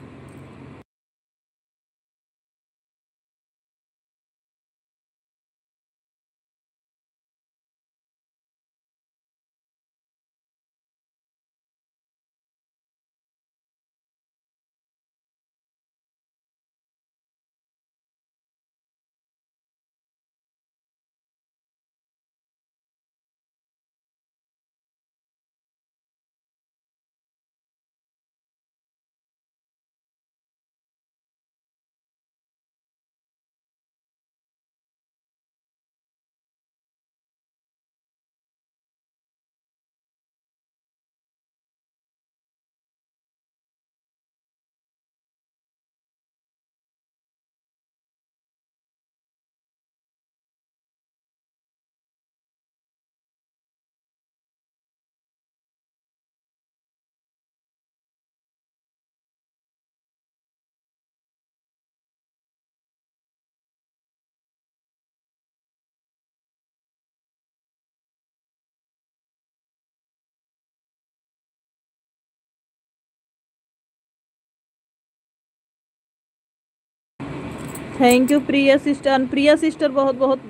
Thank you Priya sister, Anpriya sister, बहुत बहुत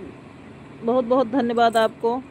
बहुत बहुत धन्यवाद आपको।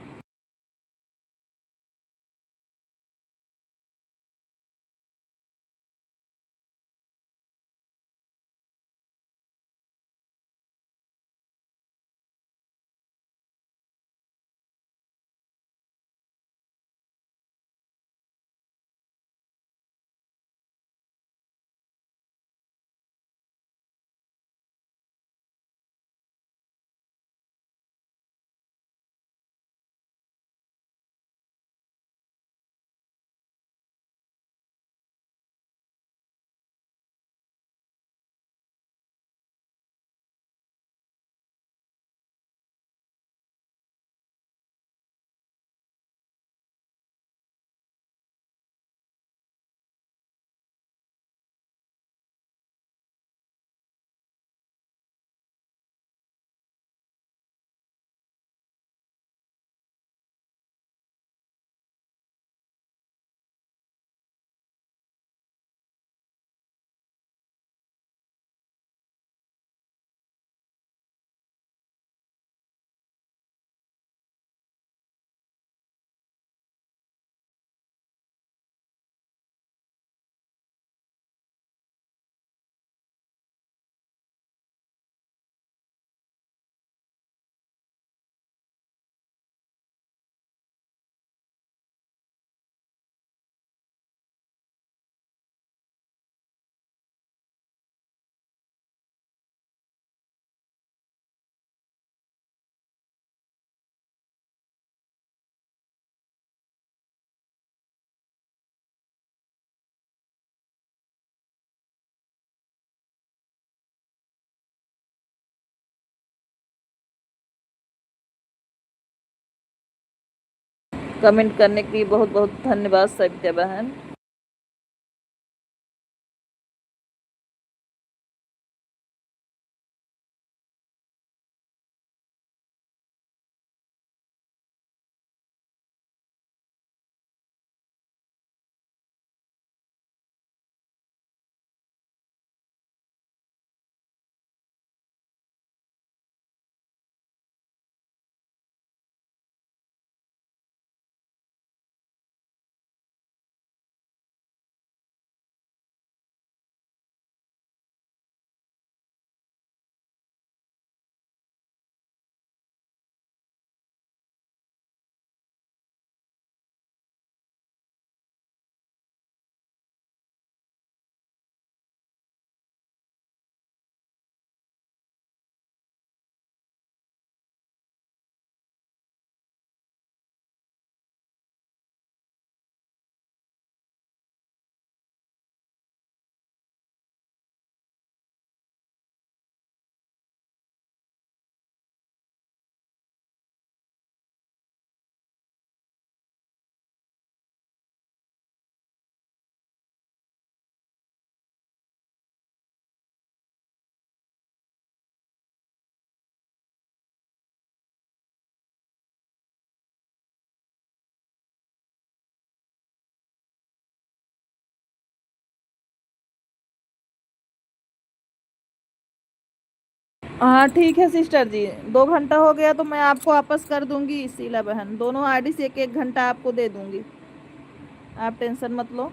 कमेंट करने के लिए बहुत बहुत धन्यवाद सविता बहन। हाँ ठीक है सिस्टर जी, 2 घंटा हो गया तो मैं आपको वापस कर दूंगी शीला बहन, दोनों आईडी से एक एक घंटा आपको दे दूंगी, आप टेंशन मत लो।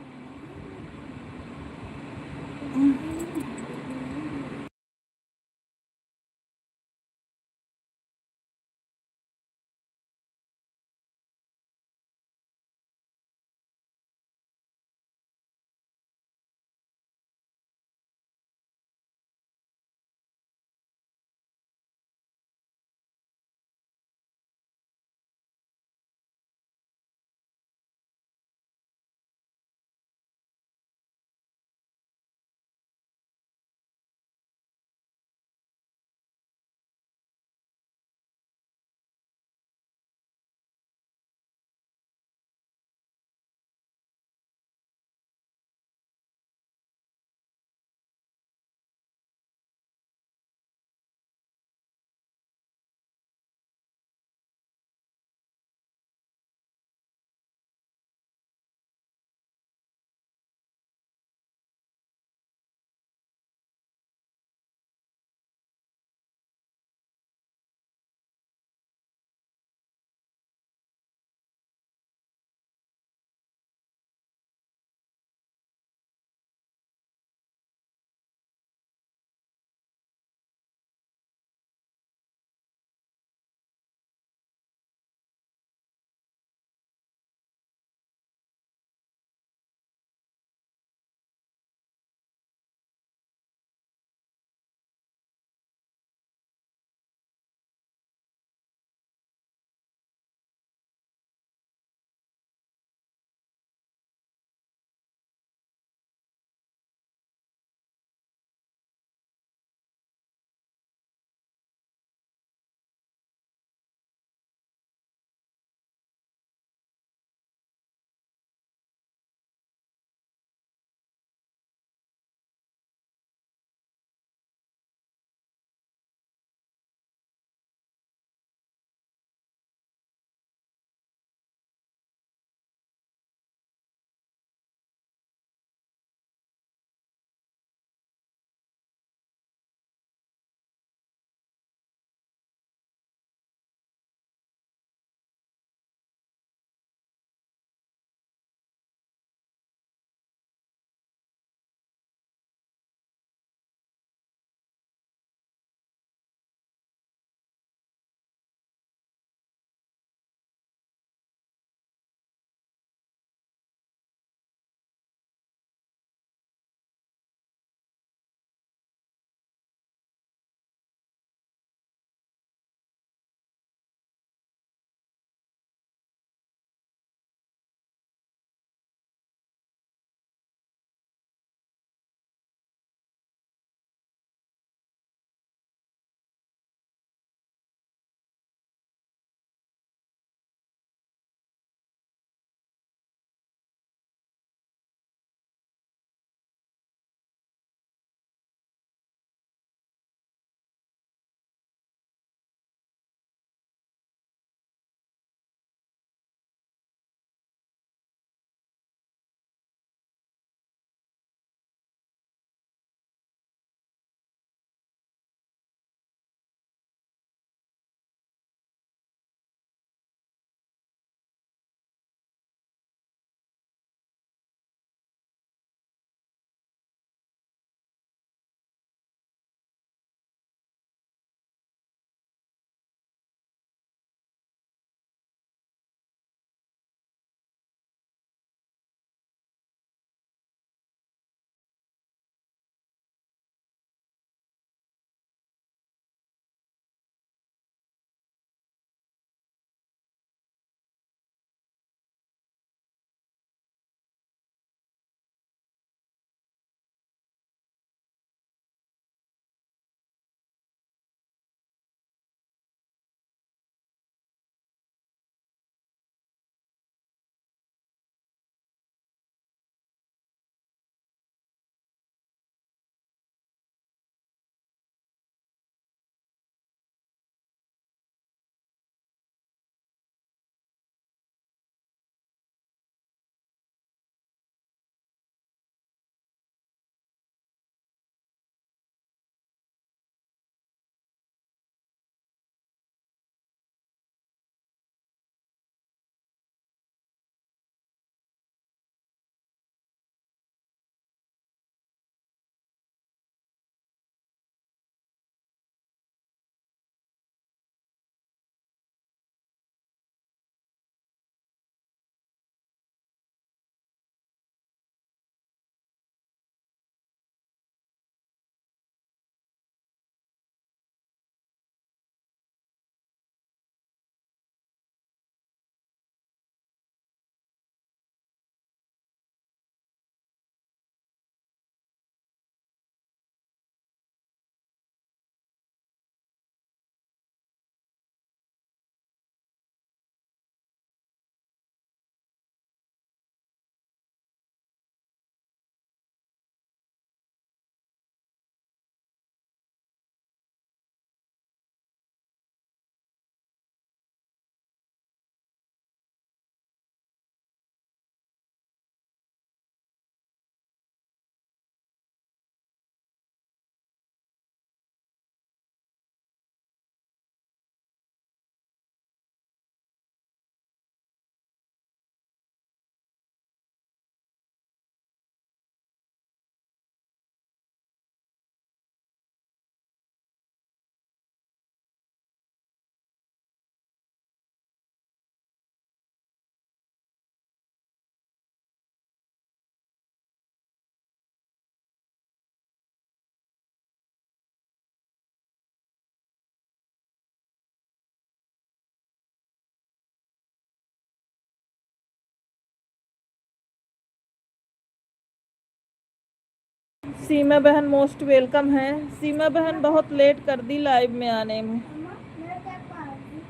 सीमा बहन मोस्ट वेलकम है। सीमा बहन बहुत लेट कर दी लाइव में आने में। मम्मा मेरा क्या कहा थी?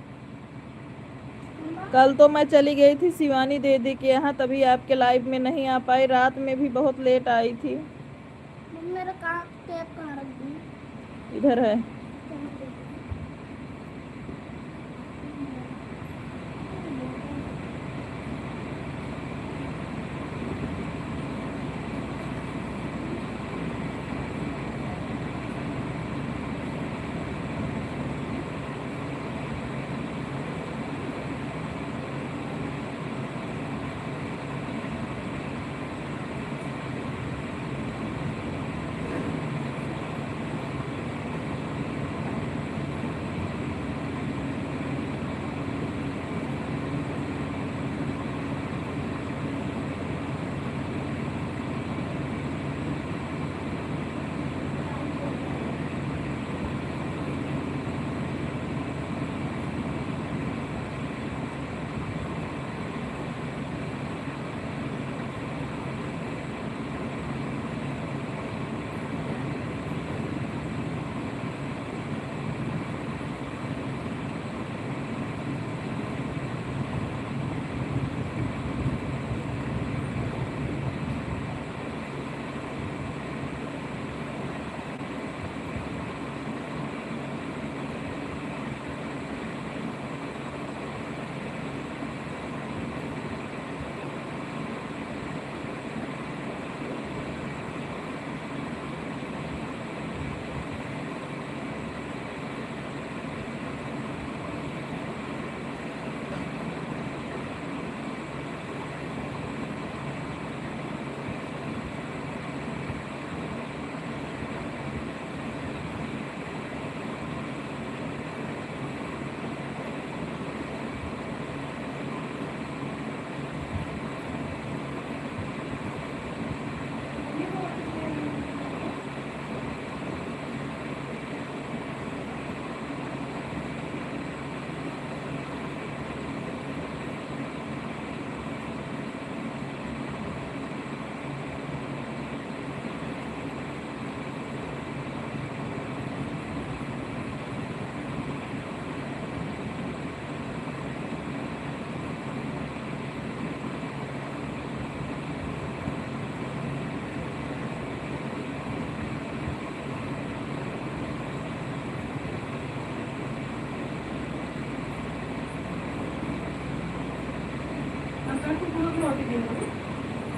मम्मा कल तो मैं चली गई थी शिवानी दीदी के यहाँ, तभी आपके लाइव में नहीं आ पाई। रात में भी बहुत लेट आई थी। मम्मी मेरा कहाँ टेप कहाँ रख दी? इधर है। कहाँ पे?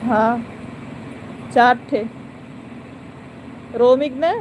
हाँ 4 थे रोमिक ने